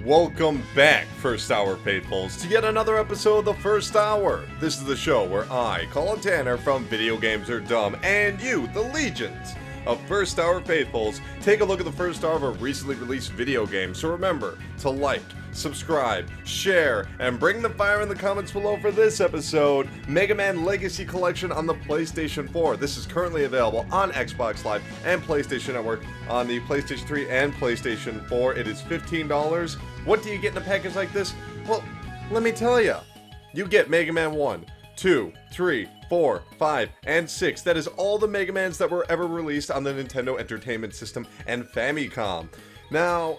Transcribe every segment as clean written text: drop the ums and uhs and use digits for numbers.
Welcome back, First Hour Faithfuls, to yet another episode of the First Hour. This is the show where I, Colin Tanner from Video Games Are Dumb, and you, the legions of First Hour Faithfuls, take a look at the first hour of a recently released video game. So remember to like, subscribe, share, and bring the fire in the comments below for this episode, Mega Man Legacy Collection on the PlayStation 4. This is currently available on Xbox Live and PlayStation Network on the PlayStation 3 and PlayStation 4. It is $15. What do you get in a package like this? Well, let me tell you. You get Mega Man 1, 2, 3, 4, 5, and 6. That is all the Mega Mans that were ever released on the Nintendo Entertainment System and Famicom. Now,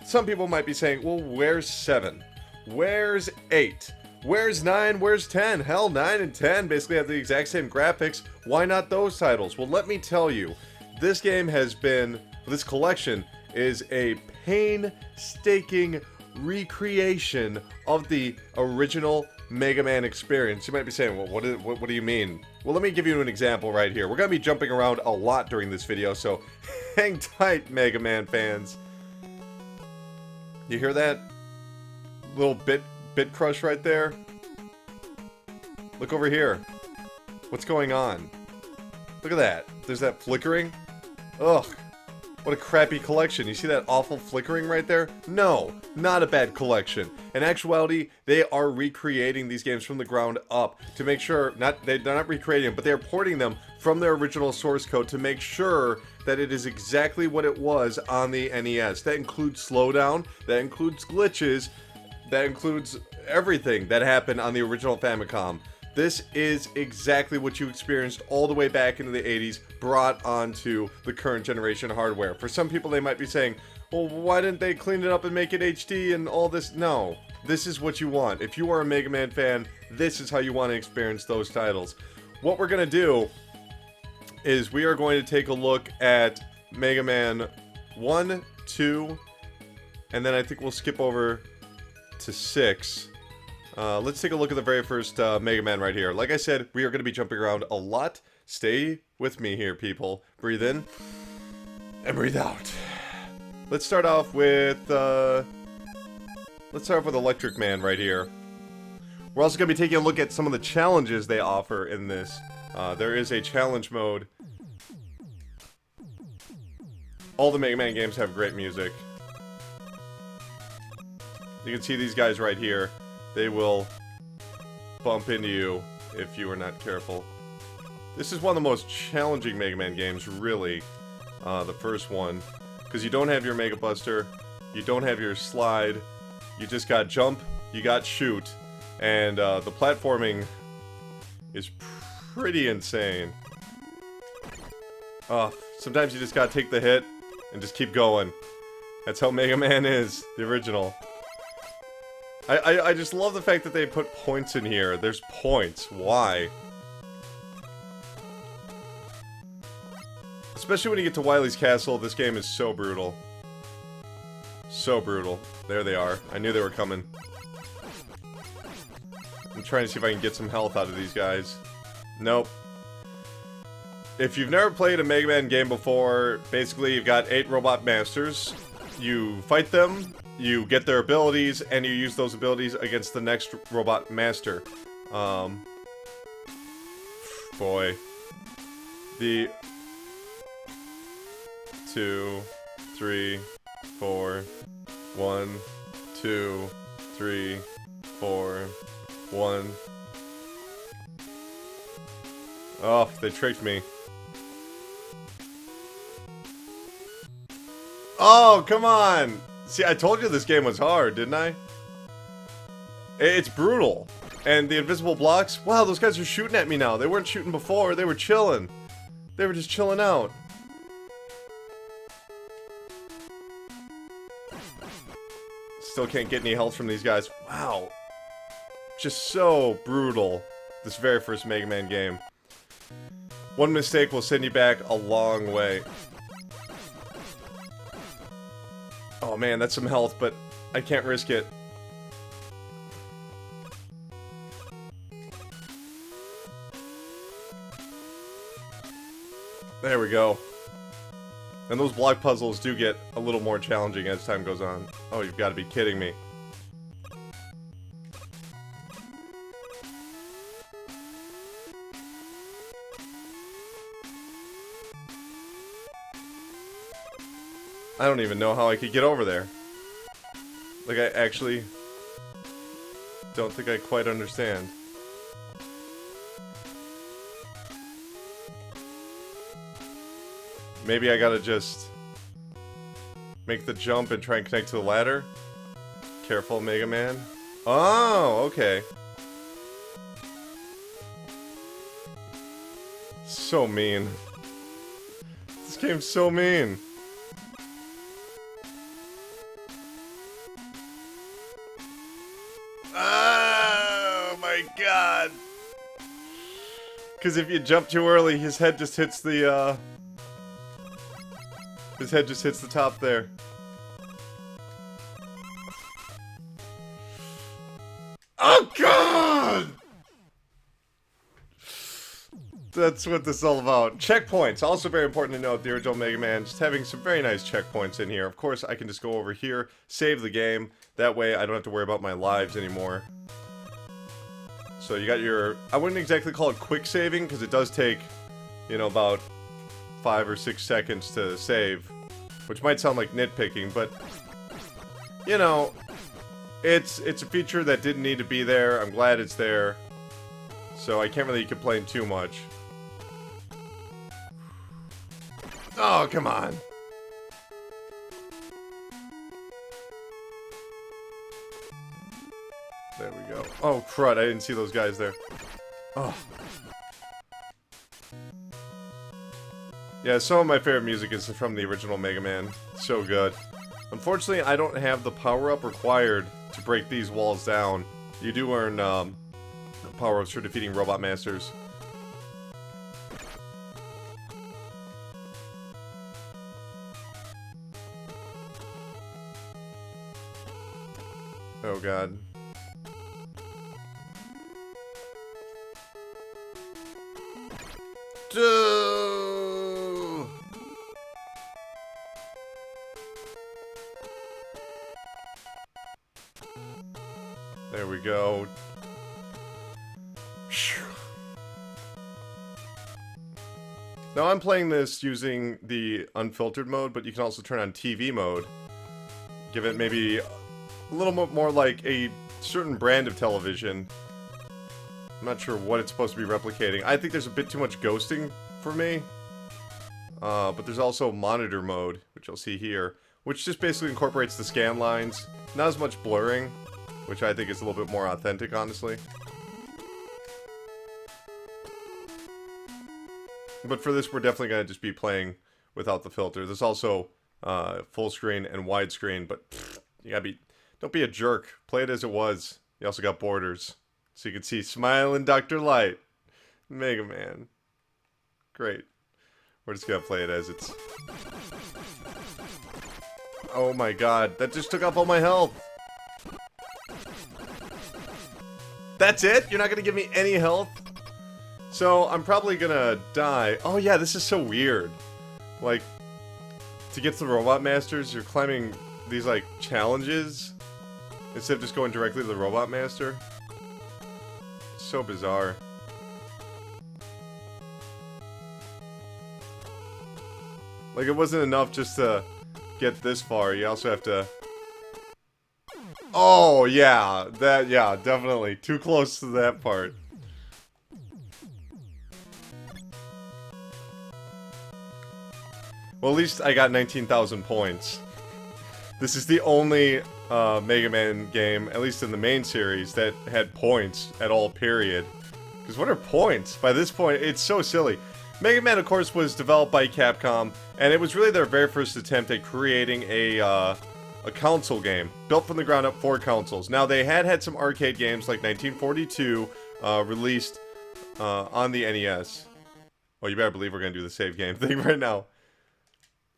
some people might be saying, well, where's 7? Where's 8? Where's 9? Where's 10? Hell, 9 and 10 basically have the exact same graphics. Why not those titles? Well, let me tell you, this game has been, this collection is a painstaking recreation of the original Mega Man experience. You might be saying, well, what do you mean? Well, let me give you an example right here. We're going to be jumping around a lot during this video, so hang tight, Mega Man fans. You hear that little bit crush right there? Look over here. What's going on? Look at that. There's that flickering. Ugh. What a crappy collection. You see that awful flickering right there? No, not a bad collection. In actuality, they are recreating these games from the ground up to make sure, they're not recreating them, but they're porting them from their original source code to make sure that it is exactly what it was on the NES. That includes slowdown, that includes glitches, that includes everything that happened on the original Famicom. This is exactly what you experienced all the way back into the 80s, brought onto the current generation hardware. For some people, they might be saying, well, why didn't they clean it up and make it HD and all this? No, this is what you want. If you are a Mega Man fan, this is how you want to experience those titles. What we're going to do is we are going to take a look at Mega Man 1, 2, and then I think we'll skip over to 6. Let's take a look at the very first Mega Man right here. Like I said, we are going to be jumping around a lot. Stay with me here, people. Breathe in and breathe out. Let's start off with Electric Man right here. We're also going to be taking a look at some of the challenges they offer in this. There is a challenge mode. All the Mega Man games have great music. You can see these guys right here. They will bump into you if you are not careful. This is one of the most challenging Mega Man games, really. The first one. Because you don't have your Mega Buster, you don't have your slide, you just got jump, you got shoot, and the platforming is pretty insane. Sometimes you just gotta take the hit and just keep going. That's how Mega Man is, the original. I just love the fact that they put points in here. There's points. Why? Especially when you get to Wily's Castle, this game is so brutal. So brutal. There they are. I knew they were coming. I'm trying to see if I can get some health out of these guys. Nope. If you've never played a Mega Man game before, basically you've got 8 Robot Masters. You fight them, you get their abilities, and you use those abilities against the next Robot Master. Boy. The 2, 3, 4, 1, 2, 3, 4, 1. Oh, they tricked me. Oh, come on! See, I told you this game was hard, didn't I? It's brutal. And the invisible blocks, wow, those guys are shooting at me now. They weren't shooting before, they were chilling. They were just chilling out. Still can't get any health from these guys. Wow. Just so brutal. This very first Mega Man game. One mistake will send you back a long way. Oh man, that's some health, but I can't risk it. There we go. And those block puzzles do get a little more challenging as time goes on. Oh, you've got to be kidding me. I don't even know how I could get over there. Like, I actually don't think I quite understand. Maybe I gotta just make the jump and try and connect to the ladder? Careful, Mega Man. Oh, okay. So mean. This game's so mean. Oh my god. Because if you jump too early, his head just hits the, his head just hits the top there. Oh god! That's what this is all about. Checkpoints, also very important to note, the original Mega Man, just having some very nice checkpoints in here. Of course, I can just go over here, save the game. That way, I don't have to worry about my lives anymore. So you got your, I wouldn't exactly call it quick saving, because it does take, you know, about 5 or 6 seconds to save. Which might sound like nitpicking, but, you know, it's a feature that didn't need to be there. I'm glad it's there. So I can't really complain too much. Oh, come on. There we go. Oh, crud. I didn't see those guys there. Oh. Yeah, some of my favorite music is from the original Mega Man. So good. Unfortunately, I don't have the power-up required to break these walls down. You do earn power-ups for defeating Robot Masters. Oh god. There we go. Now I'm playing this using the unfiltered mode, but you can also turn on TV mode. Give it maybe a little more like a certain brand of television. I'm not sure what it's supposed to be replicating. I think there's a bit too much ghosting for me. But there's also monitor mode, which you'll see here, which just basically incorporates the scan lines. Not as much blurring, which I think is a little bit more authentic, honestly. But for this, we're definitely going to just be playing without the filter. There's also full screen and widescreen, but pfft, you gotta be... Don't be a jerk. Play it as it was. You also got borders. So you can see Smiling Dr. Light. Mega Man. Great. We're just gonna play it as it's... Oh my god. That just took up all my health. That's it? You're not gonna give me any health? So, I'm probably gonna die. Oh yeah, this is so weird. Like, to get to the Robot Masters, you're climbing these, like, challenges instead of just going directly to the Robot Master. It's so bizarre. Like, it wasn't enough just to get this far. You also have to... Oh, yeah. Yeah, definitely. Too close to that part. Well, at least I got 19,000 points. This is the only Mega Man game, at least in the main series, that had points at all, period. Because what are points? By this point, it's so silly. Mega Man, of course, was developed by Capcom, and it was really their very first attempt at creating a console game, built from the ground up for consoles. Now, they had some arcade games, like 1942, released on the NES. Well, you better believe we're going to do the save game thing right now.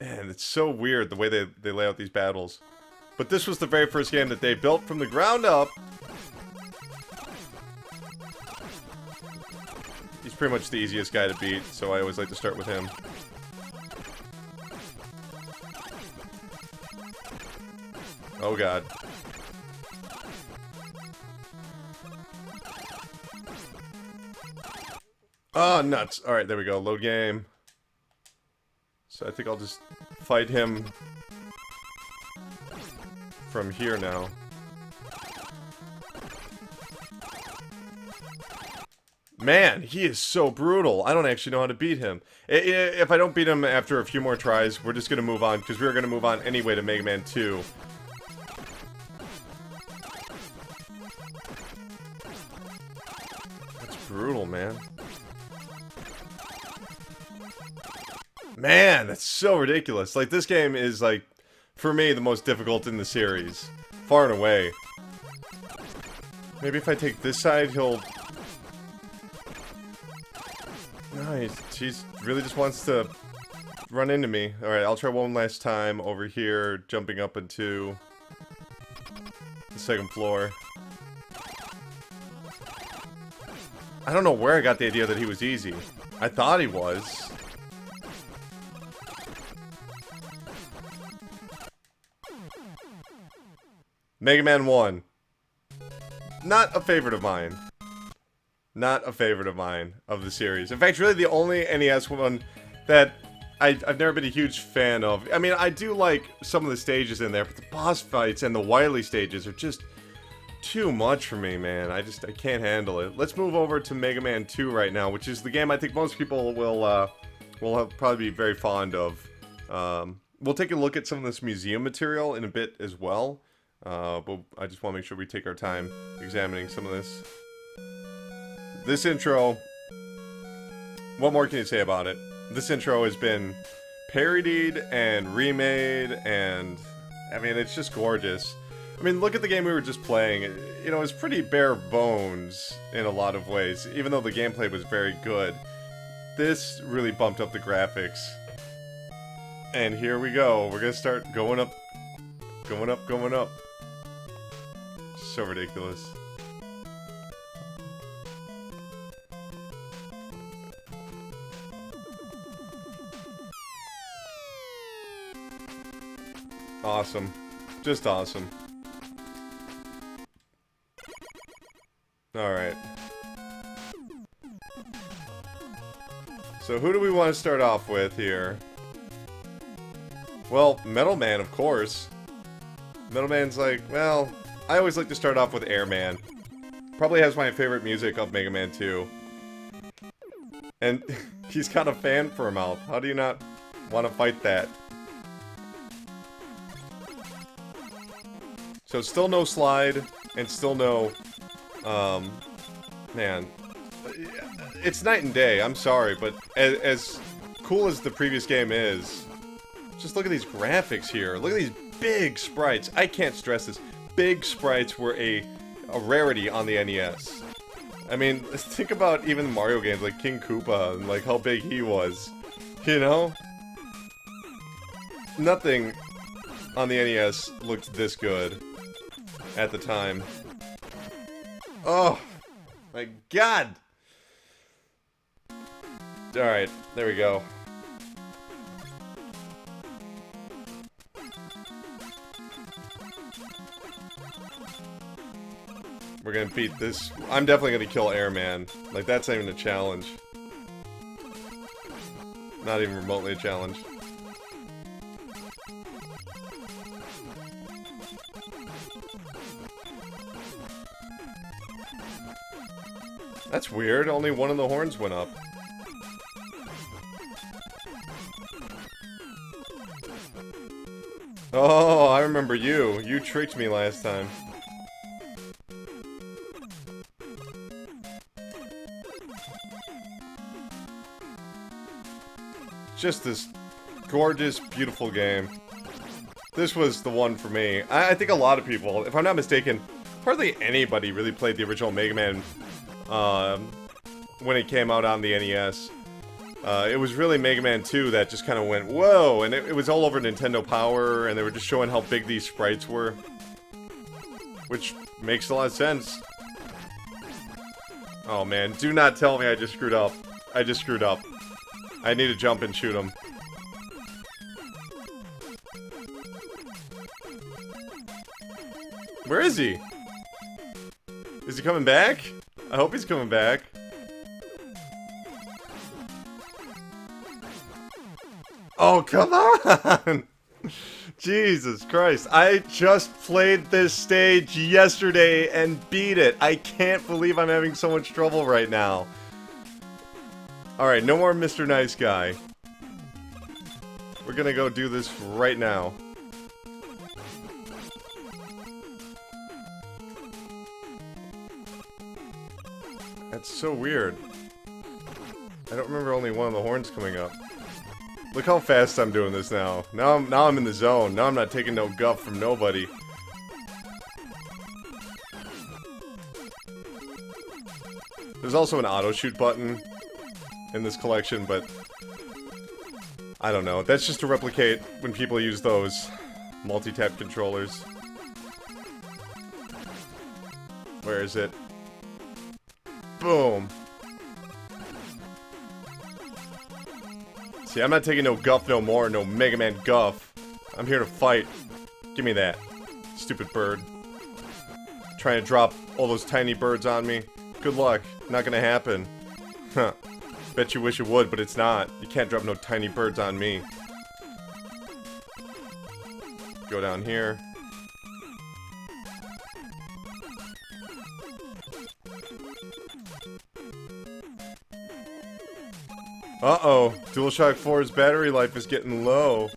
Man, it's so weird the way they lay out these battles. But this was the very first game that they built from the ground up. He's pretty much the easiest guy to beat, so I always like to start with him. Oh god. Oh, nuts. Alright, there we go. Load game. So I think I'll just fight him from here now. Man, he is so brutal. I don't actually know how to beat him. If I don't beat him after a few more tries, we're just going to move on, because we're going to move on anyway to Mega Man 2. That's brutal, man. Man, that's so ridiculous. Like, this game is, like, for me, the most difficult in the series. Far and away. Maybe if I take this side, he'll... No, he really just wants to run into me. Alright, I'll try one last time over here, jumping up into the second floor. I don't know where I got the idea that he was easy. I thought he was. Mega Man 1. Not a favorite of mine. Not a favorite of mine of the series. In fact, really the only NES one that I've never been a huge fan of. I mean, I do like some of the stages in there, but the boss fights and the Wily stages are just too much for me, man. I can't handle it. Let's move over to Mega Man 2 right now, which is the game I think most people will probably be very fond of. We'll take a look at some of this museum material in a bit as well. But I just want to make sure we take our time examining some of this. This intro, what more can you say about it? This intro has been parodied and remade, and I mean, it's just gorgeous. I mean, look at the game we were just playing. You know, it's pretty bare bones in a lot of ways, even though the gameplay was very good. This really bumped up the graphics. And here we go. We're gonna start going up, going up, going up. So ridiculous. Awesome. Just awesome. Alright. So who do we want to start off with here? Well, Metal Man, of course. Metal Man's like, well, I always like to start off with Airman. Probably has my favorite music of Mega Man 2. And he's got a fan for a mouth. How do you not want to fight that? So still no slide, and still no, man, it's night and day, I'm sorry, but as cool as the previous game is, just look at these graphics here, look at these big sprites. I can't stress this, big sprites were a rarity on the NES. I mean, think about even Mario games like King Koopa, and like how big he was, you know? Nothing on the NES looked this good at the time. Oh my god! Alright, there we go. We're gonna beat this. I'm definitely gonna kill Airman. Like, that's not even a challenge. Not even remotely a challenge. That's weird, only one of the horns went up. Oh, I remember you. You tricked me last time. Just this gorgeous, beautiful game. This was the one for me. I think a lot of people, if I'm not mistaken, hardly anybody really played the original Mega Man when it came out on the NES. It was really Mega Man 2 that just kind of went, whoa, and it was all over Nintendo Power, and they were just showing how big these sprites were. Which makes a lot of sense. Oh man, do not tell me I just screwed up. I just screwed up. I need to jump and shoot him. Where is he? Is he coming back? I hope he's coming back. Oh, come on! Jesus Christ. I just played this stage yesterday and beat it. I can't believe I'm having so much trouble right now. Alright, no more Mr. Nice Guy. We're gonna go do this right now. That's so weird. I don't remember only one of the horns coming up. Look how fast I'm doing this now. Now I'm in the zone. Now I'm not taking no guff from nobody. There's also an auto shoot button in this collection, but I don't know. That's just to replicate when people use those multi-tap controllers. Where is it? Boom. See, I'm not taking no guff no more, no Mega Man guff. I'm here to fight. Give me that. Stupid bird. Trying to drop all those tiny birds on me. Good luck. Not gonna happen. Huh. Bet you wish it would, but it's not. You can't drop no tiny birds on me. Go down here. Uh-oh. DualShock 4's battery life is getting low.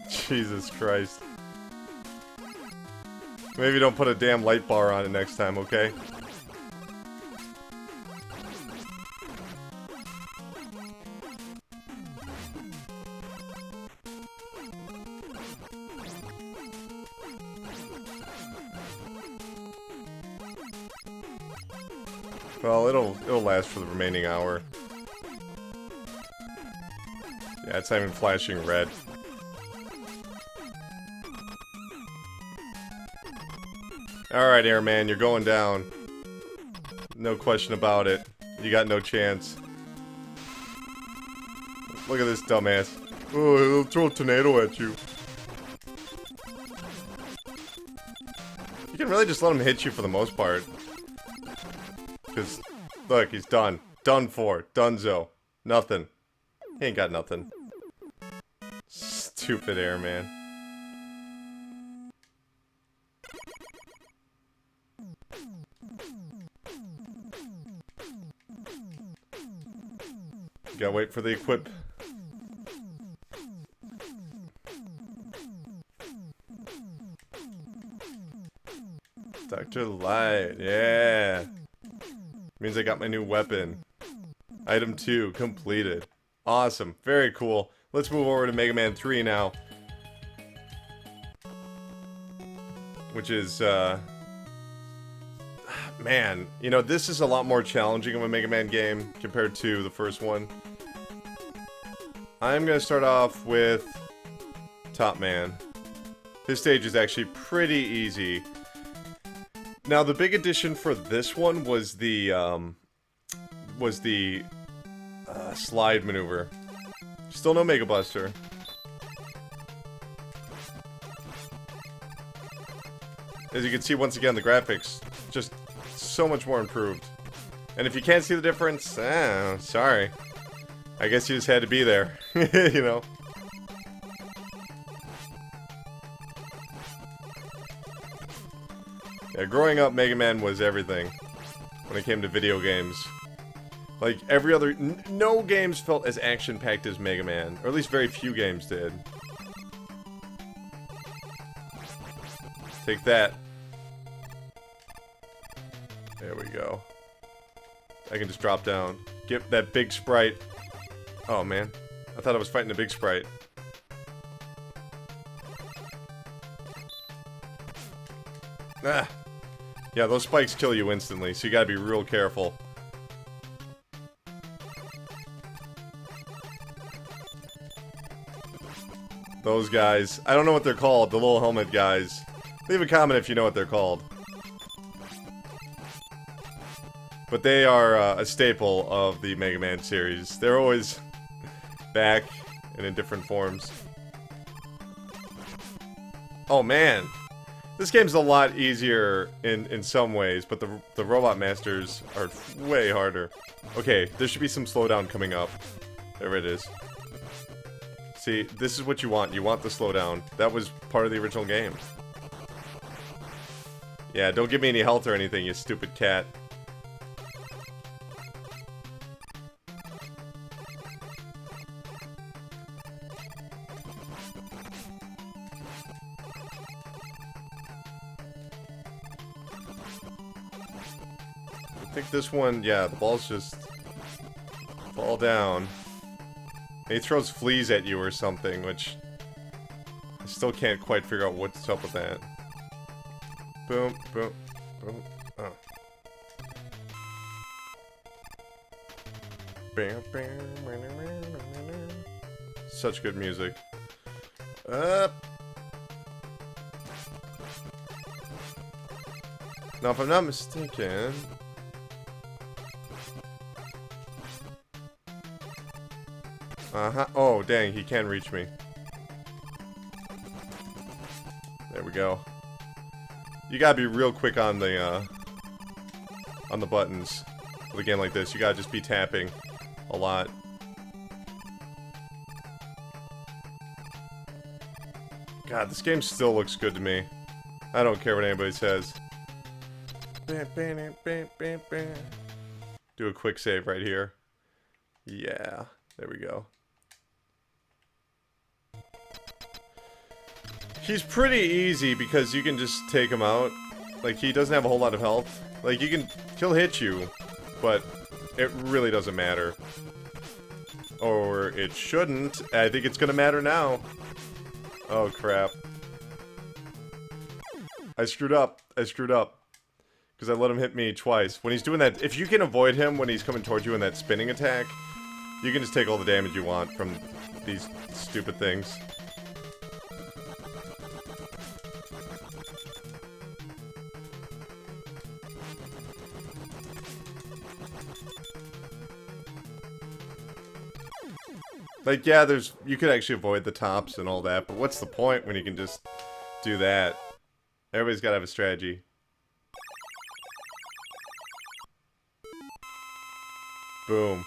Jesus Christ. Maybe don't put a damn light bar on it next time, okay? Well, it'll last for the remaining hour. Yeah, it's not even flashing red. Alright, Airman, you're going down. No question about it. You got no chance. Look at this dumbass. Oh, he'll throw a tornado at you. You can really just let him hit you for the most part. Because, look, he's done. Done for. Dunzo. Nothing. He ain't got nothing. Stupid Airman. Gotta wait for the equip. Dr. Light, yeah. Means I got my new weapon. Item 2 completed. Awesome, very cool. Let's move over to Mega Man 3 now. Which is, man, you know, this is a lot more challenging of a Mega Man game compared to the first one. I'm gonna start off with Top Man. This stage is actually pretty easy. Now, the big addition for this one was the slide maneuver. Still no Mega Buster. As you can see, once again, the graphics just so much more improved. And if you can't see the difference, sorry. I guess you just had to be there, you know? Yeah, growing up, Mega Man was everything when it came to video games. Like, every other... no games felt as action-packed as Mega Man. Or at least very few games did. Take that. There we go. I can just drop down. Get that big sprite. Oh, man. I thought I was fighting a big sprite. Ah. Yeah, those spikes kill you instantly, so you gotta be real careful. Those guys. I don't know what they're called, the little helmet guys. Leave a comment if you know what they're called. But they are a staple of the Mega Man series. They're always back and in different forms. Oh man. This game's a lot easier in some ways, but the Robot Masters are way harder. Okay, there should be some slowdown coming up. There it is. See, this is what you want. You want the slowdown. That was part of the original game. Yeah, don't give me any health or anything, you stupid cat. I think this one, yeah, the balls just fall down. And he throws fleas at you or something, which I still can't quite figure out what's up with that. Boom, boom, boom. Oh. Such good music. Up. Now, if I'm not mistaken... Uh-huh. Oh, dang, he can reach me. There we go. You gotta be real quick on the buttons with a game like this. You gotta just be tapping a lot. God, this game still looks good to me. I don't care what anybody says. Do a quick save right here. Yeah, there we go. He's pretty easy because you can just take him out. Like, he doesn't have a whole lot of health. Like, he'll hit you, but it really doesn't matter. Or it shouldn't. I think it's gonna matter now. Oh, crap. I screwed up. Because I let him hit me twice. When he's doing that, if you can avoid him when he's coming towards you in that spinning attack, you can just take all the damage you want from these stupid things. Like, yeah, you could actually avoid the tops and all that, but what's the point when you can just do that? Everybody's gotta have a strategy. Boom.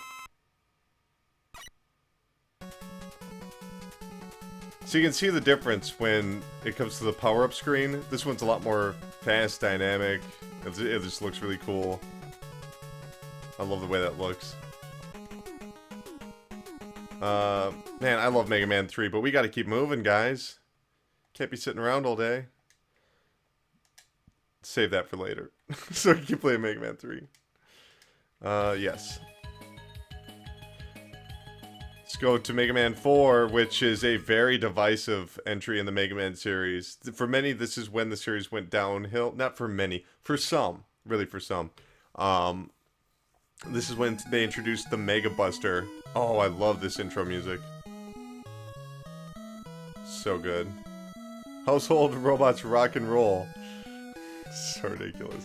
So you can see the difference when it comes to the power-up screen. This one's a lot more fast, dynamic. It just looks really cool. I love the way that looks. Man, I love Mega Man 3, but we gotta keep moving, guys. Can't be sitting around all day. Save that for later. So we can play Mega Man 3. Yes. Let's go to Mega Man 4, which is a very divisive entry in the Mega Man series. For many, this is when the series went downhill. Not for many. For some. Really for some. This is when they introduced the Mega Buster. Oh, I love this intro music. So good. Household robots rock and roll. So ridiculous.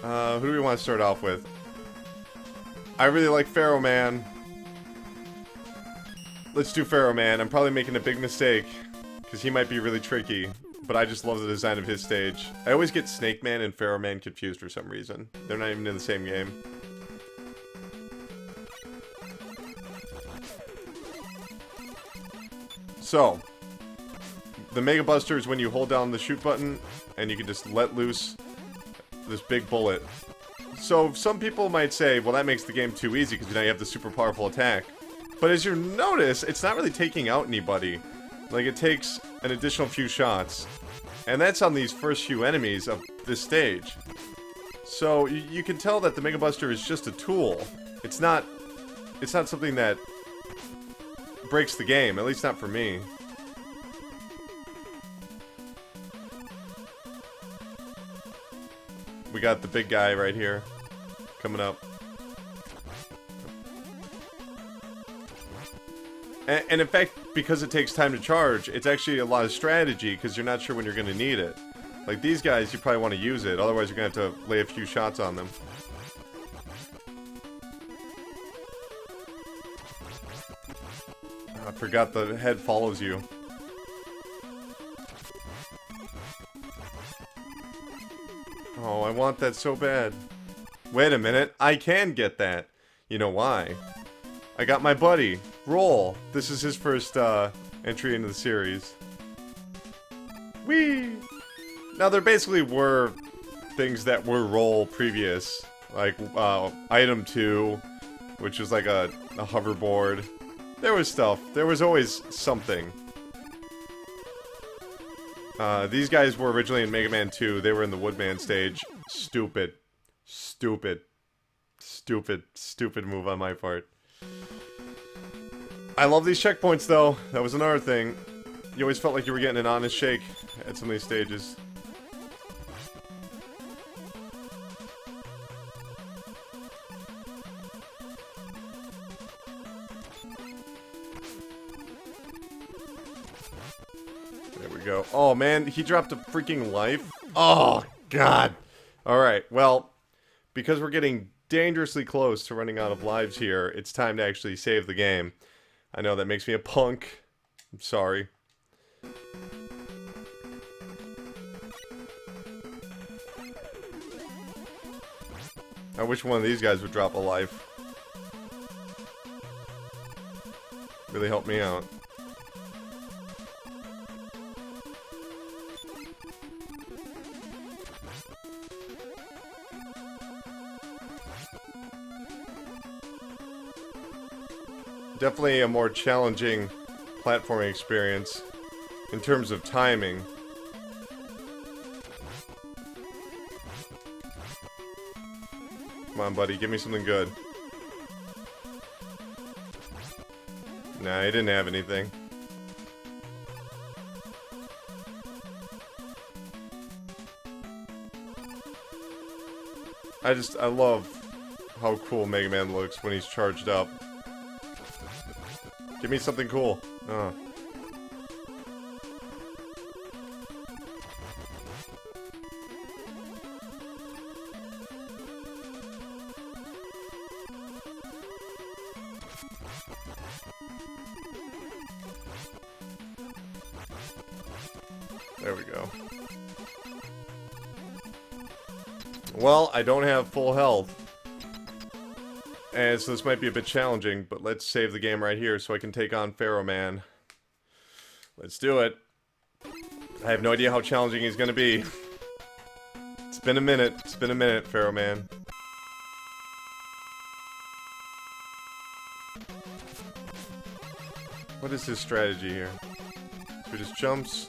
Who do we want to start off with? I really like Pharaoh Man. Let's do Pharaoh Man. I'm probably making a big mistake, because he might be really tricky. But I just love the design of his stage. I always get Snake Man and Pharaoh Man confused for some reason. They're not even in the same game. So, the Mega Buster is when you hold down the shoot button, and you can just let loose this big bullet. So, some people might say, well, that makes the game too easy, because now you have the super powerful attack. But as you notice, it's not really taking out anybody. Like, it takes an additional few shots. And that's on these first few enemies of this stage. So, you can tell that the Mega Buster is just a tool. It's not something that breaks the game, at least not for me. We got the big guy right here, coming up. And in fact, because it takes time to charge, it's actually a lot of strategy, because you're not sure when you're going to need it. Like these guys, you probably want to use it, otherwise you're going to have to lay a few shots on them. I forgot the head follows you. Oh, I want that so bad. Wait a minute, I can get that. You know why? I got my buddy, Roll. This is his first entry into the series. Whee! Now there basically were things that were Roll previous. Like item 2, which was like a hoverboard. There was stuff. There was always something. These guys were originally in Mega Man 2. They were in the Woodman stage. Stupid. Stupid. Stupid. Stupid move on my part. I love these checkpoints, though. That was another thing. You always felt like you were getting an honest shake at some of these stages. There we go. Oh, man, he dropped a freaking life. Oh, God. Alright, well, because we're getting dangerously close to running out of lives here, it's time to actually save the game. I know that makes me a punk. I'm sorry. I wish one of these guys would drop a life. Really help me out. Definitely a more challenging platforming experience in terms of timing. Come on, buddy, give me something good. Nah, he didn't have anything. I love how cool Mega Man looks when he's charged up. Give me something cool. Oh. There we go. Well, I don't have full health. And so this might be a bit challenging, but let's save the game right here so I can take on Pharaoh Man. Let's do it. I have no idea how challenging he's gonna be. It's been a minute. It's been a minute, Pharaoh Man. What is his strategy here? So he just jumps.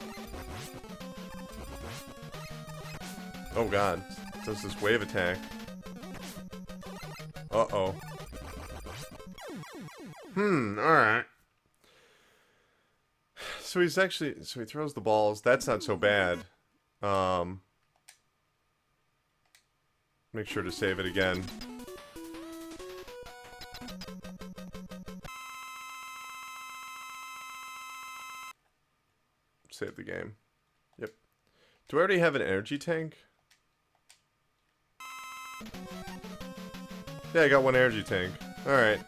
Oh god. Does this wave attack. Uh-oh. Alright. So he's actually... So he throws the balls. That's not so bad. Make sure to save it again. Save the game. Yep. Do I already have an energy tank? Yeah, I got one energy tank. Alright.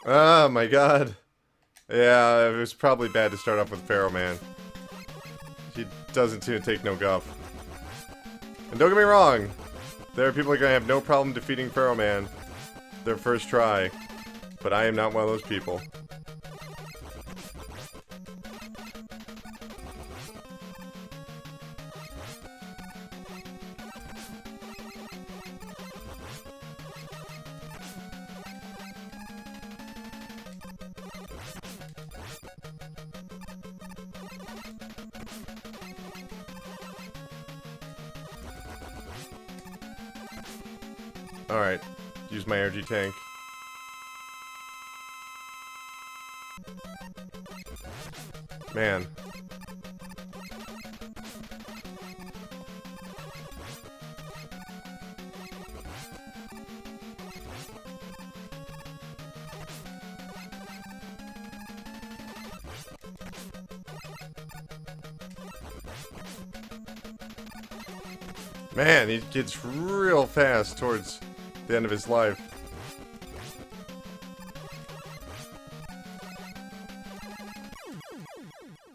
Oh my god. Yeah, it was probably bad to start off with Pharaoh Man. He doesn't seem to take no guff. And don't get me wrong, there are people that are gonna have no problem defeating Pharaoh Man their first try. But I am not one of those people. Alright, use my energy tank. Man. Man, he gets real fast towards the end of his life.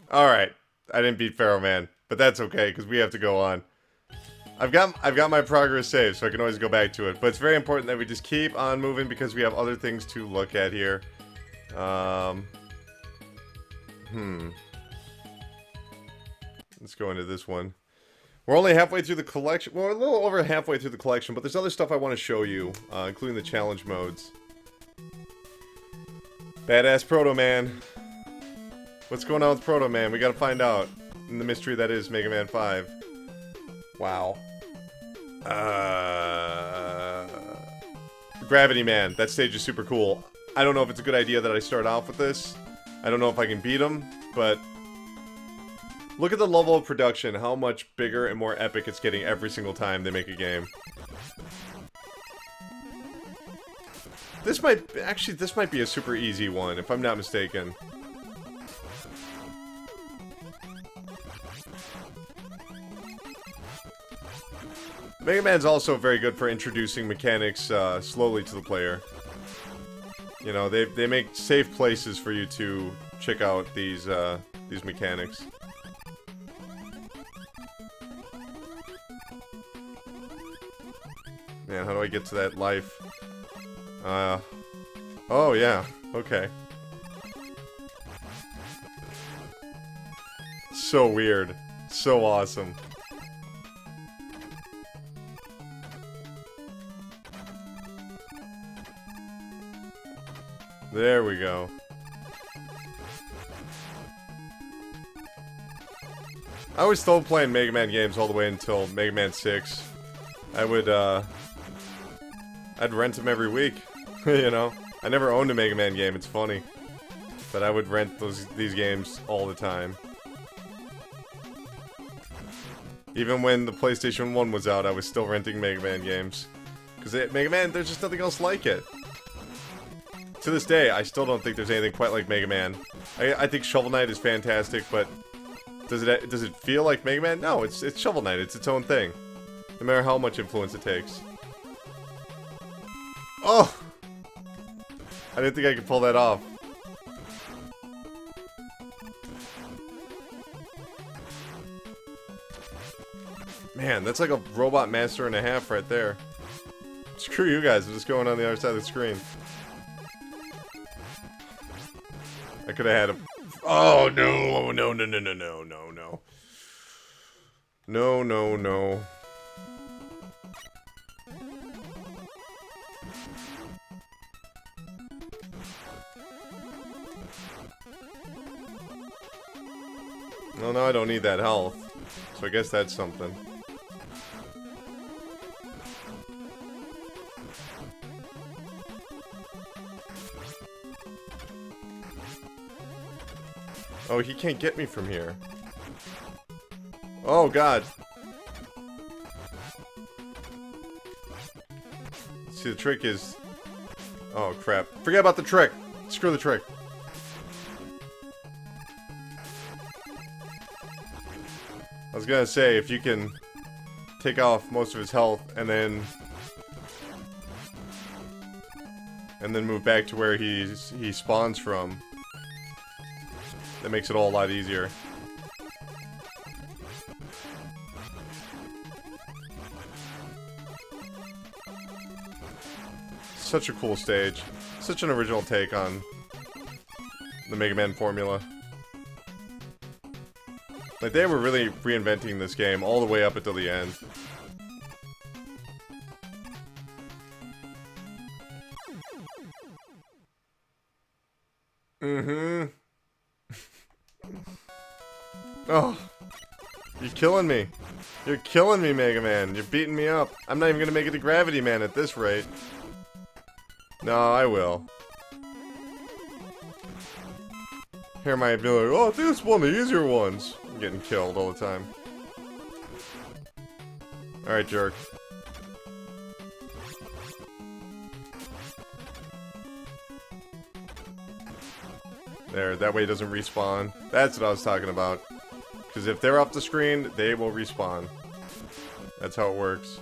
Alright. I didn't beat Pharaoh Man, but that's okay, because we have to go on. I've got my progress saved, so I can always go back to it. But it's very important that we just keep on moving because we have other things to look at here. Let's go into this one. We're only halfway through the collection. Well, we're a little over halfway through the collection, but there's other stuff I want to show you, including the challenge modes. Badass Proto Man. What's going on with Proto Man? We gotta find out in the mystery that is Mega Man 5. Wow. Gravity Man. That stage is super cool. I don't know if it's a good idea that I start off with this. I don't know if I can beat him, but look at the level of production, how much bigger and more epic it's getting every single time they make a game. This might be a super easy one, if I'm not mistaken. Mega Man's also very good for introducing mechanics slowly to the player. You know, they make safe places for you to check out these mechanics. Man, how do I get to that life? Oh yeah, okay. So weird. So awesome. There we go. I was still playing Mega Man games all the way until Mega Man 6. I'd rent them every week, you know? I never owned a Mega Man game, it's funny. But I would rent these games all the time. Even when the PlayStation 1 was out, I was still renting Mega Man games. Because Mega Man, there's just nothing else like it. To this day, I still don't think there's anything quite like Mega Man. I think Shovel Knight is fantastic, but does it feel like Mega Man? No, it's Shovel Knight. It's its own thing. No matter how much influence it takes. Oh! I didn't think I could pull that off. Man, that's like a Robot Master and a half right there. Screw you guys, I'm just going on the other side of the screen. I could have had a... Oh, no! No, no, no, no, no, no, no. No, no, no. Well, no, I don't need that health. So I guess that's something. Oh, he can't get me from here. Oh, God. See, the trick is... Oh, crap. Forget about the trick. Screw the trick. I was gonna say, if you can take off most of his health and then move back to where he spawns from, that makes it all a lot easier. Such a cool stage. Such an original take on the Mega Man formula. Like, they were really reinventing this game all the way up until the end. Mm-hmm. Oh. You're killing me. You're killing me, Mega Man. You're beating me up. I'm not even gonna make it to Gravity Man at this rate. No, I will. Here might be like, oh, I think it's one of the easier ones. I'm getting killed all the time. Alright, jerk. There, that way it doesn't respawn. That's what I was talking about. Because if they're off the screen, they will respawn. That's how it works.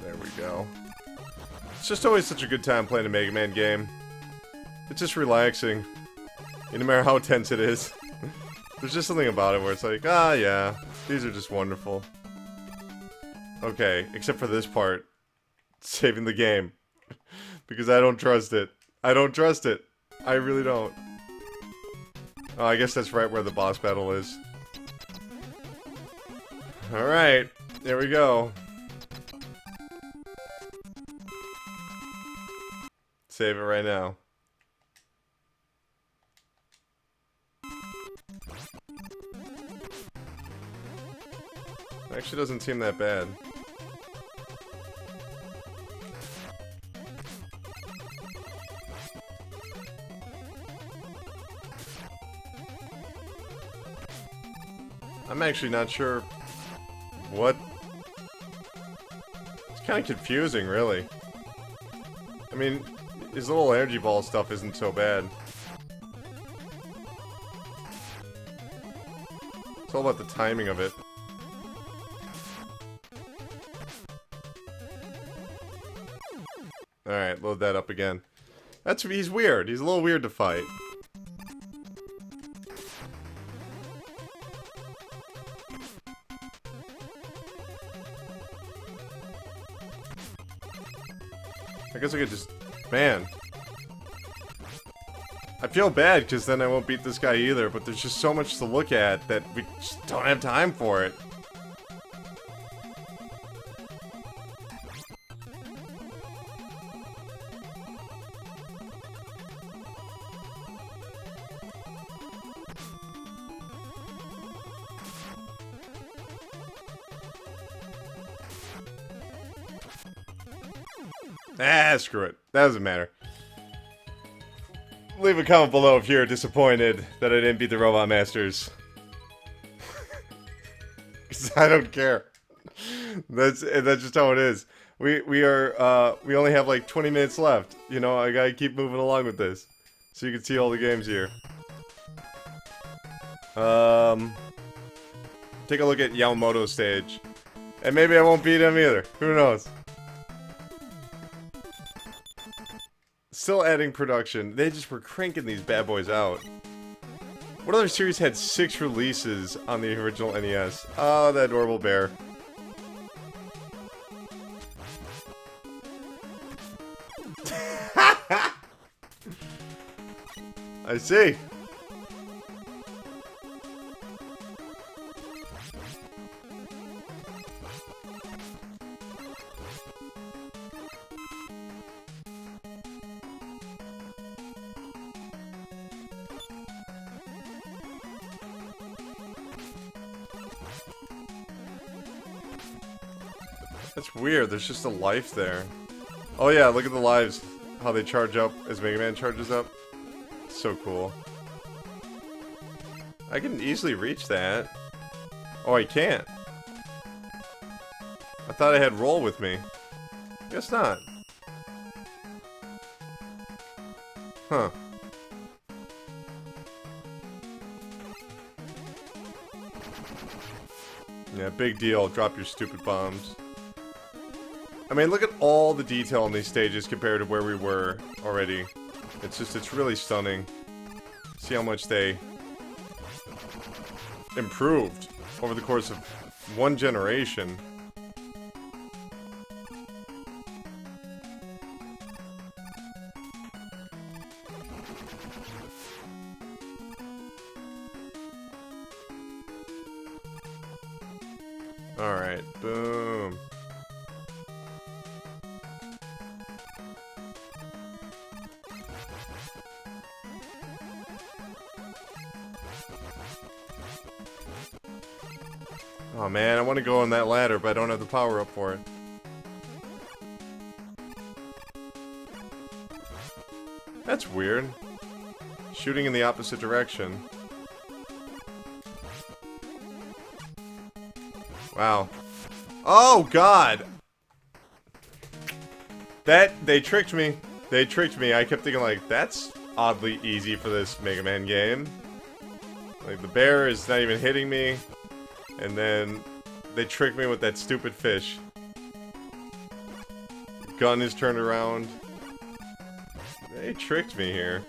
There we go. It's just always such a good time playing a Mega Man game. It's just relaxing. And no matter how tense it is. There's just something about it where it's like, ah, yeah. These are just wonderful. Okay, except for this part. Saving the game. Because I don't trust it. I don't trust it. I really don't. Oh, I guess that's right where the boss battle is. Alright, there we go. Save it right now. Actually doesn't seem that bad. I'm actually not sure what... It's kind of confusing, really. I mean, his little energy ball stuff isn't so bad. It's all about the timing of it. Alright, load that up again. He's weird. He's a little weird to fight. I guess I could just... Man. I feel bad because then I won't beat this guy either, but there's just so much to look at that we just don't have time for it. Ah, screw it. That doesn't matter. Leave a comment below if you're disappointed that I didn't beat the Robot Masters. Because I don't care. That's just how it is. We only have like 20 minutes left. You know, I gotta keep moving along with this. So you can see all the games here. Take a look at Yamamoto's stage. And maybe I won't beat him either. Who knows? Still adding production. They just were cranking these bad boys out. What other series had 6 releases on the original NES? Oh, that adorable bear. I see. That's weird, there's just a life there. Oh yeah, look at the lives. How they charge up as Mega Man charges up. So cool. I can easily reach that. Oh, I can't. I thought I had roll with me. Guess not. Huh. Yeah, big deal. Drop your stupid bombs. I mean, look at all the detail in these stages compared to where we were already. It's really stunning. See how much they improved over the course of one generation. Alright, boom. Oh man, I want to go on that ladder, but I don't have the power up for it. That's weird. Shooting in the opposite direction. Wow. Oh god! They tricked me. They tricked me. I kept thinking, like, that's oddly easy for this Mega Man game. Like, the bear is not even hitting me. And then they tricked me with that stupid fish. Gun is turned around. They tricked me here.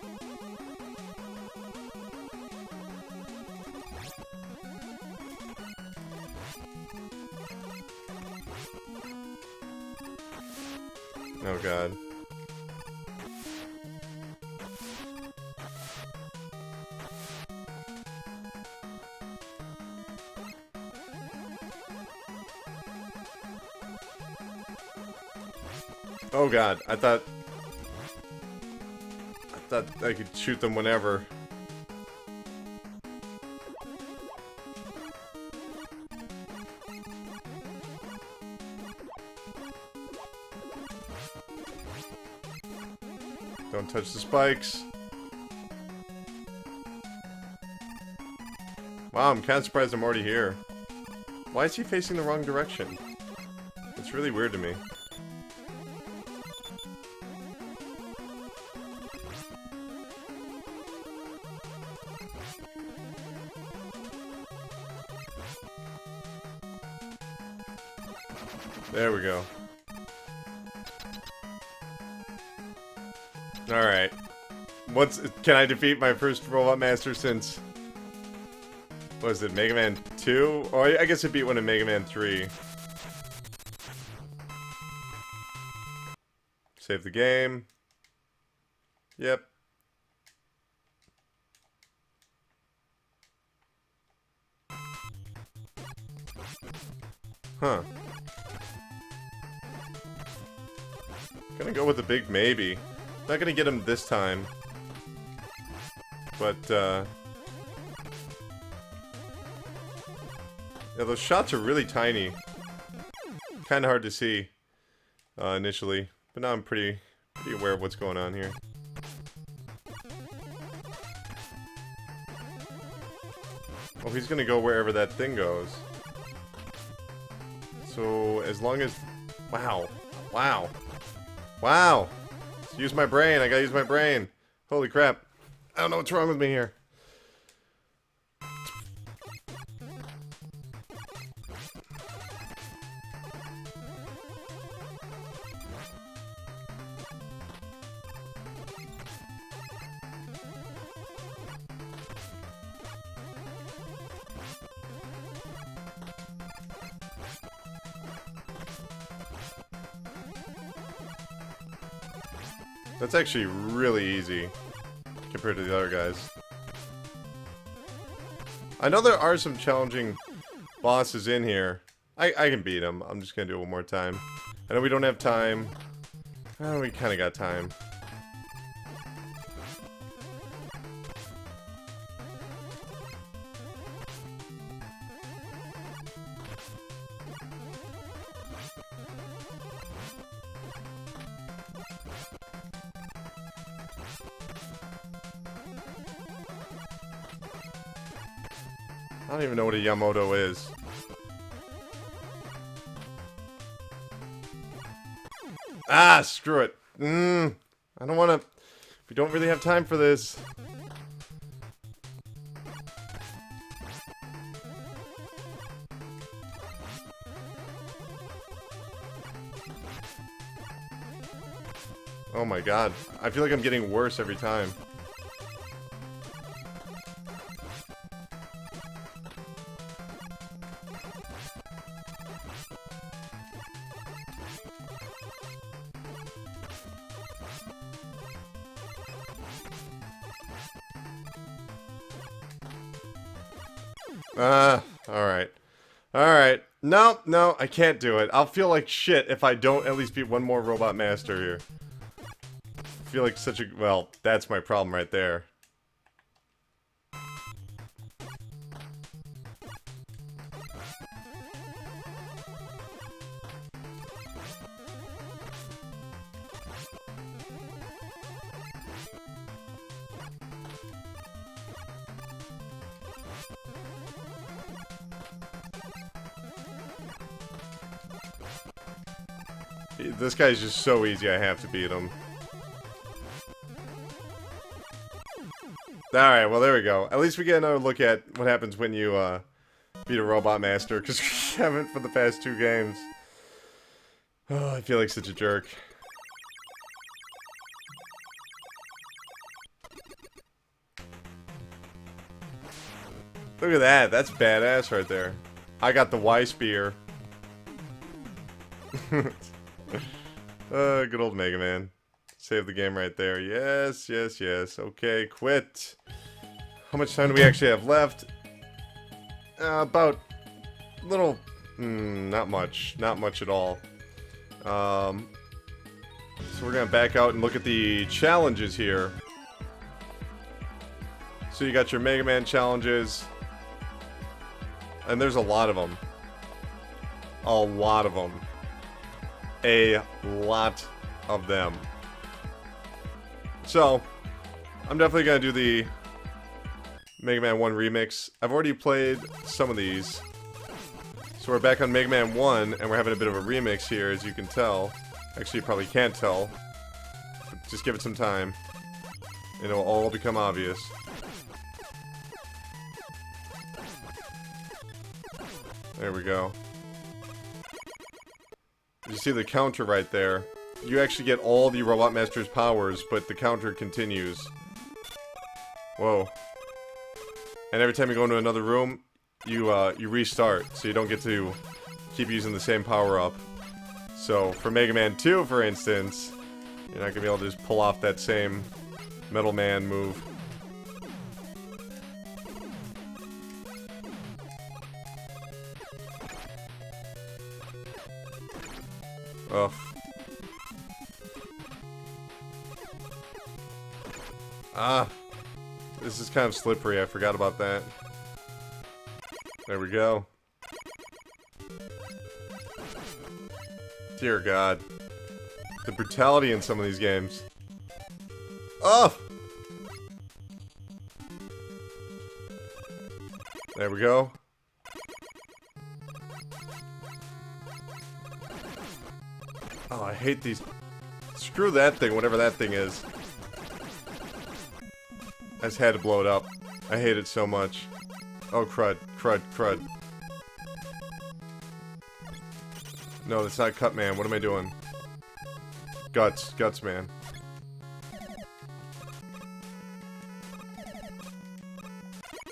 Oh god. Oh god, I thought I could shoot them whenever. Don't touch the spikes. Wow, I'm kind of surprised I'm already here. Why is he facing the wrong direction? It's really weird to me. There we go. Alright. Can I defeat my first Robot Master since... What was it, Mega Man 2? Or I guess I beat one in Mega Man 3. Save the game. Yep. Huh. Gonna go with a big maybe. Not gonna get him this time. But, yeah, those shots are really tiny. Kinda hard to see, initially. But now I'm pretty aware of what's going on here. Oh, he's gonna go wherever that thing goes. So, as long as... Wow. Wow. Wow! Let's use my brain. I gotta use my brain. Holy crap. I don't know what's wrong with me here. That's actually really easy compared to the other guys. I know there are some challenging bosses in here. I can beat them. I'm just gonna do it one more time. I know we don't have time. Oh, we kind of got time. I don't even know what a Yamoto is. Ah, screw it. I don't want to... We don't really have time for this. Oh my god. I feel like I'm getting worse every time. Alright. Alright. No, no, I can't do it. I'll feel like shit if I don't at least beat one more Robot Master here. I feel like such a... Well, that's my problem right there. This guy's just so easy, I have to beat him. Alright, well there we go. At least we get another look at what happens when you beat a Robot Master, because we haven't for the past 2 games. Oh, I feel like such a jerk. Look at that, that's badass right there. I got the Y Spear. Good old Mega Man. Save the game right there. Yes, yes, yes. Okay, quit. How much time do we actually have left? About little, not much. Not much at all. So we're gonna back out and look at the challenges here. So you got your Mega Man challenges. And there's a lot of them. A lot of them. A lot of them. So, I'm definitely going to do the Mega Man 1 remix. I've already played some of these. So we're back on Mega Man 1, and we're having a bit of a remix here, as you can tell. Actually, you probably can't tell. But just give it some time. And it'll all become obvious. There we go. You see the counter right there. You actually get all the Robot Master's powers, but the counter continues. Whoa. And every time you go into another room, you restart, so you don't get to keep using the same power-up. So, for Mega Man 2, for instance, you're not going to be able to just pull off that same Metal Man move. Ugh. Ah. This is kind of slippery. I forgot about that. There we go. Dear God. The brutality in some of these games. Oh! There we go. Oh, I hate these. Screw that thing, whatever that thing is. I just had to blow it up. I hate it so much. Oh, crud, crud, crud. No, that's not Cut Man. What am I doing? Guts, Guts Man.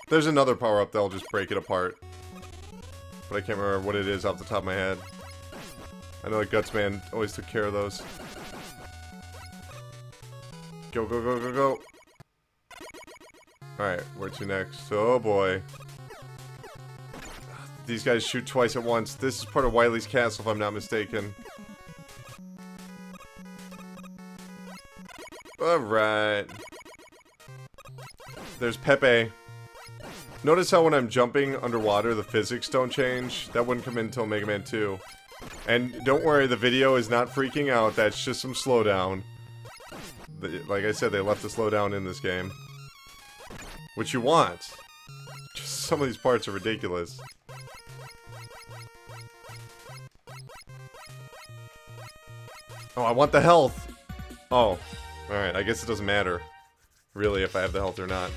There's another power-up that'll just break it apart. But I can't remember what it is off the top of my head. I know that Guts Man always took care of those. Go, go, go, go, go. Alright, where to next? Oh boy. These guys shoot twice at once. This is part of Wily's castle, if I'm not mistaken. Alright. There's Pepe. Notice how when I'm jumping underwater, the physics don't change? That wouldn't come in until Mega Man 2. And don't worry, the video is not freaking out. That's just some slowdown. Like I said, they left the slowdown in this game. Which you want. Just some of these parts are ridiculous. Oh, I want the health! Oh. Alright, I guess it doesn't matter. Really, if I have the health or not.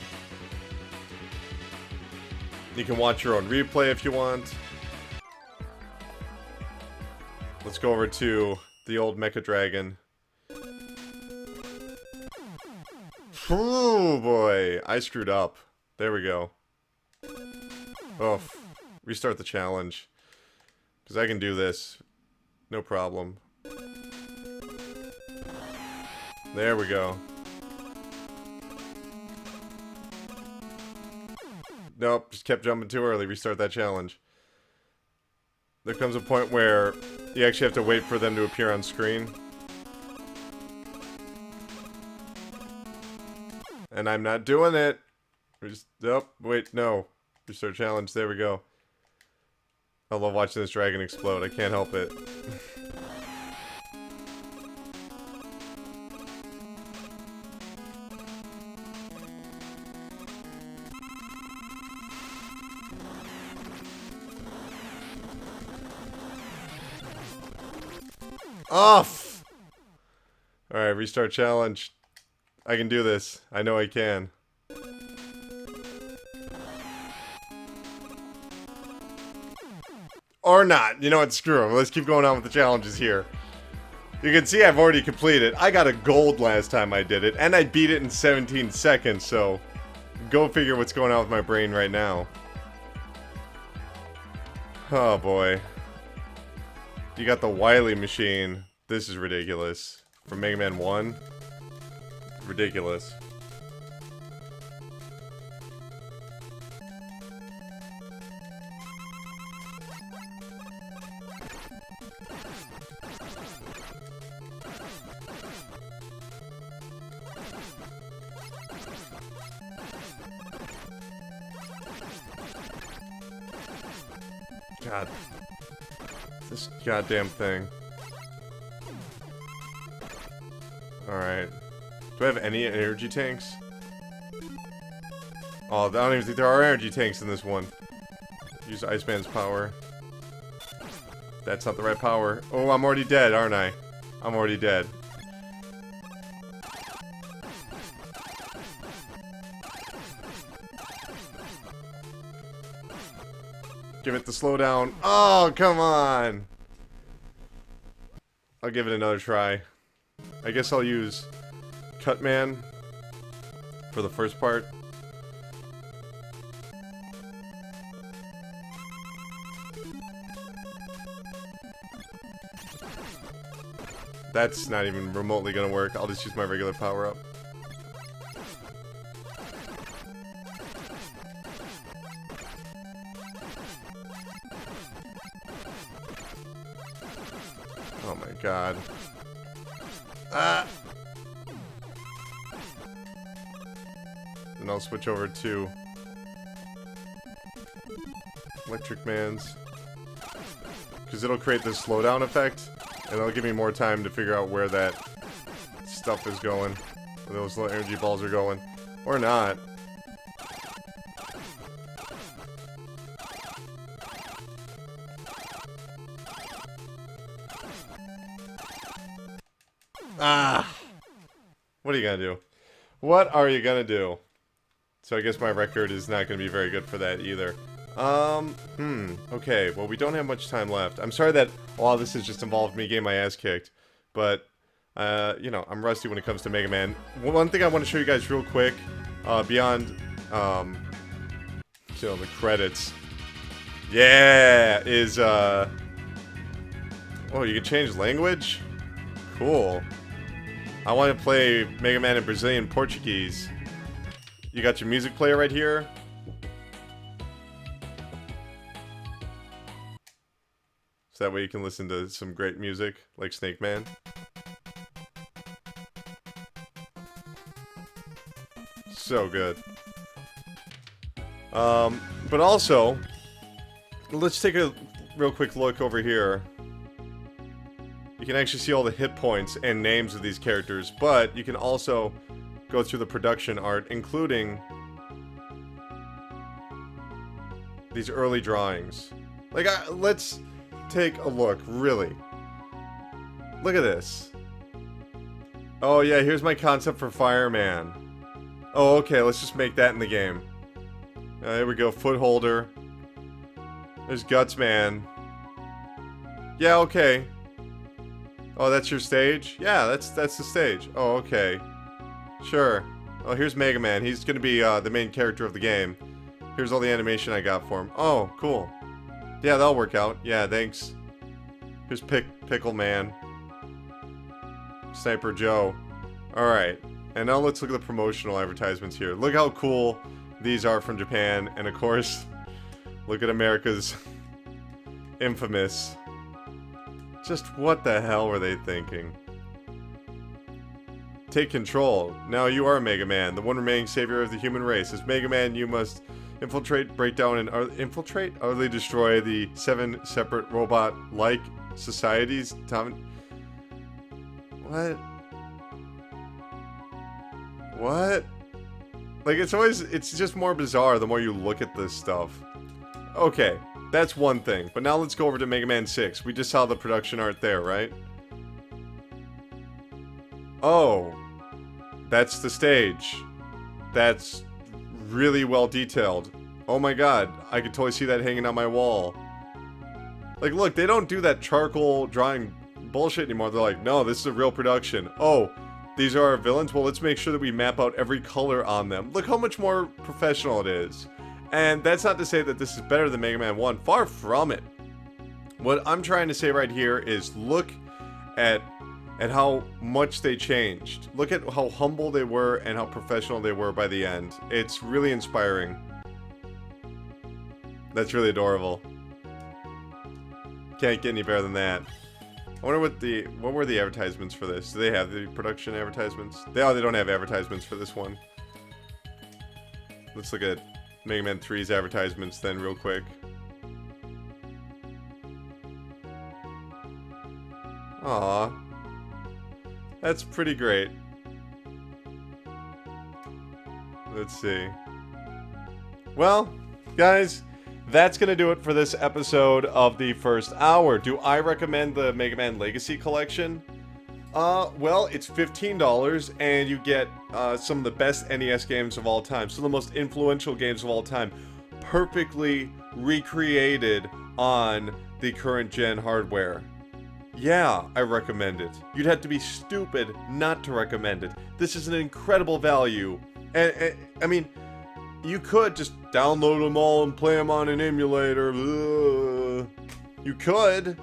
You can watch your own replay if you want. Let's go over to the old Mecha Dragon. Oh boy, I screwed up. There we go. Oh, restart the challenge. Because I can do this. No problem. There we go. Nope, just kept jumping too early. Restart that challenge. There comes a point where you actually have to wait for them to appear on screen. And I'm not doing it. We just, nope, wait, no. Restart challenge, there we go. I love watching this dragon explode, I can't help it. Off! Alright, restart challenge. I can do this. I know I can. Or not. You know what? Screw them. Let's keep going on with the challenges here. You can see I've already completed. I got a gold last time I did it, and I beat it in 17 seconds, so go figure what's going on with my brain right now. Oh boy. You got the Wily machine. This is ridiculous. From Mega Man 1. Ridiculous. God. This goddamn thing. Alright. Do I have any energy tanks? Oh, I don't even think there are energy tanks in this one. Use Iceman's power. That's not the right power. Oh, I'm already dead, aren't I? I'm already dead. Give it the slowdown. Oh, come on! I'll give it another try. I guess I'll use Cutman for the first part. That's not even remotely gonna work. I'll just use my regular power-up. Oh my god. Ah! Then I'll switch over to Electric Man's. Because it'll create this slowdown effect. And it'll give me more time to figure out where that stuff is going. Where those little energy balls are going. Or not. Ah! What are you gonna do? What are you gonna do? So I guess my record is not gonna be very good for that either. Okay, well we don't have much time left. I'm sorry that a lot of this has just involved me getting my ass kicked. But, you know, I'm rusty when it comes to Mega Man. One thing I want to show you guys real quick, beyond, you know, the credits. Yeah, is, oh, you can change language? Cool. I want to play Mega Man in Brazilian Portuguese. You got your music player right here. So that way you can listen to some great music, like Snake Man. So good. But also, let's take a real quick look over here. You can actually see all the hit points and names of these characters, but you can also go through the production art, including these early drawings. Like, let's take a look, really. Look at this. Oh yeah, here's my concept for Fireman. Oh, okay, let's just make that in the game. There we go, Footholder. There's Gutsman. Yeah, okay. Oh, that's your stage? Yeah, that's the stage. Oh, okay. Sure. Oh, here's Mega Man. He's gonna be the main character of the game. Here's all the animation I got for him. Oh, cool. Yeah, that'll work out. Yeah, thanks. Here's Pickle Man. Sniper Joe. Alright. And now let's look at the promotional advertisements here. Look how cool these are from Japan. And of course, look at America's infamous. Just what the hell were they thinking? Take control. Now you are Mega Man, the one remaining savior of the human race. As Mega Man, you must infiltrate, break down, and utterly destroy the 7 separate robot-like societies. What? What? Like, it's just more bizarre the more you look at this stuff. Okay, that's one thing. But now let's go over to Mega Man 6. We just saw the production art there, right? Oh, that's the stage. That's really well detailed. Oh my god, I could totally see that hanging on my wall. Like, look, they don't do that charcoal drawing bullshit anymore. They're like, no, this is a real production. Oh, these are our villains? Well, let's make sure that we map out every color on them. Look how much more professional it is. And that's not to say that this is better than Mega Man 1. Far from it. What I'm trying to say right here is look at how much they changed. Look at how humble they were and how professional they were by the end. It's really inspiring. That's really adorable. Can't get any better than that. I wonder what were the advertisements for this? Do they have the production advertisements? They don't have advertisements for this one. Let's look at Mega Man 3's advertisements then real quick. Aww. That's pretty great. Let's see. Well, guys, that's going to do it for this episode of the first hour. Do I recommend the Mega Man Legacy Collection? Well, it's $15 and you get some of the best NES games of all time. Some of the most influential games of all time. Perfectly recreated on the current gen hardware. Yeah, I recommend it. You'd have to be stupid not to recommend it. This is an incredible value. And I mean, you could just download them all and play them on an emulator. Ugh. You could.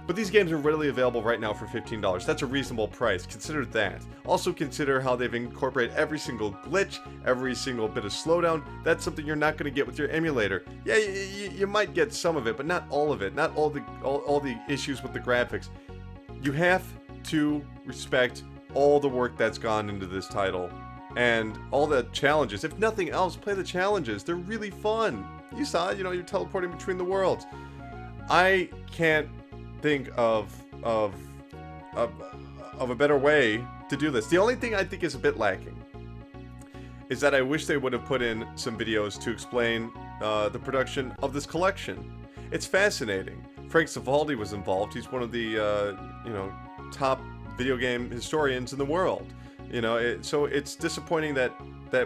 But these games are readily available right now for $15. That's a reasonable price. Consider that. Also consider how they've incorporated every single glitch, every single bit of slowdown. That's something you're not going to get with your emulator. Yeah, you might get some of it, but not all of it. Not all the issues with the graphics. You have to respect all the work that's gone into this title. And all the challenges. If nothing else, play the challenges. They're really fun. You saw it, you're teleporting between the worlds. I can't think of a better way to do this. The only thing I think is a bit lacking is that I wish they would have put in some videos to explain the production of this collection. It's fascinating. Frank Cifaldi was involved. He's one of the top video game historians in the world. So it's disappointing that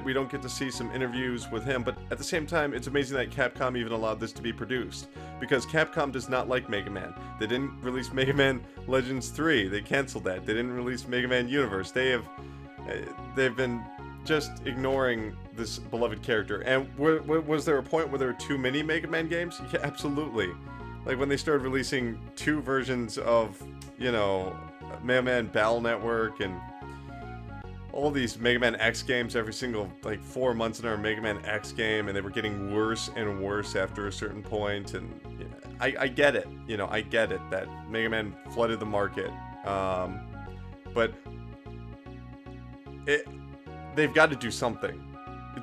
we don't get to see some interviews with him, but at the same time, it's amazing that Capcom even allowed this to be produced, because Capcom does not like Mega Man. They didn't release Mega Man Legends 3. They canceled that. They didn't release Mega Man Universe. They've been just ignoring this beloved character. And was there a point where there were too many Mega Man games? Yeah, absolutely. Like when they started releasing 2 versions of, Mega Man Battle Network and all these Mega Man X games every single 4 months in our Mega Man X game, and they were getting worse and worse after a certain point. And I get it, I get it that Mega Man flooded the market, but they've got to do something.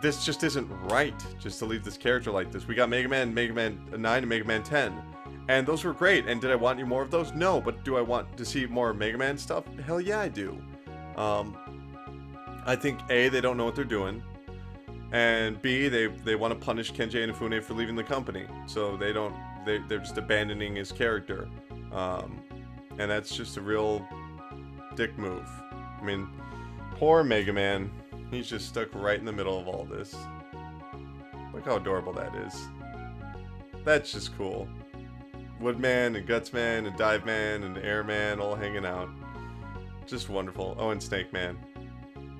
This just isn't right, just to leave this character like this. We got Mega Man 9, and Mega Man 10, and those were great. And did I want any more of those? No, but do I want to see more Mega Man stuff? Hell yeah, I do. I think A, they don't know what they're doing, and B, they want to punish Kenji Inafune for leaving the company, so they're just abandoning his character, and that's just a real dick move. I mean, poor Mega Man, he's just stuck right in the middle of all this. Look how adorable that is. That's just cool. Woodman and Gutsman and Dive Man and Airman all hanging out. Just wonderful. Oh, and Snake Man.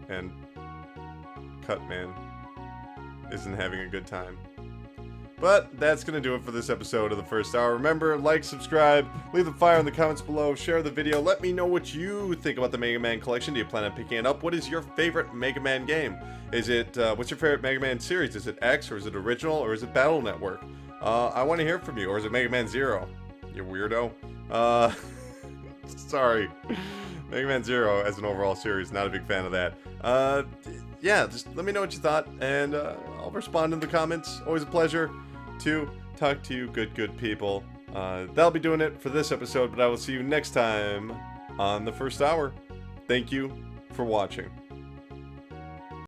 And Cutman isn't having a good time. But that's going to do it for this episode of the first hour. Remember, like, subscribe, leave a fire in the comments below, share the video. Let me know what you think about the Mega Man collection. Do you plan on picking it up? What is your favorite Mega Man game? Is it, what's your favorite Mega Man series? Is it X, or is it original, or is it Battle Network? I want to hear from you. Or is it Mega Man Zero? You weirdo. Sorry. Mega Man Zero as an overall series, not a big fan of that. Yeah, just let me know what you thought, and I'll respond in the comments. Always a pleasure to talk to you good people. That'll be doing it for this episode, but I will see you next time on the first hour. Thank you for watching.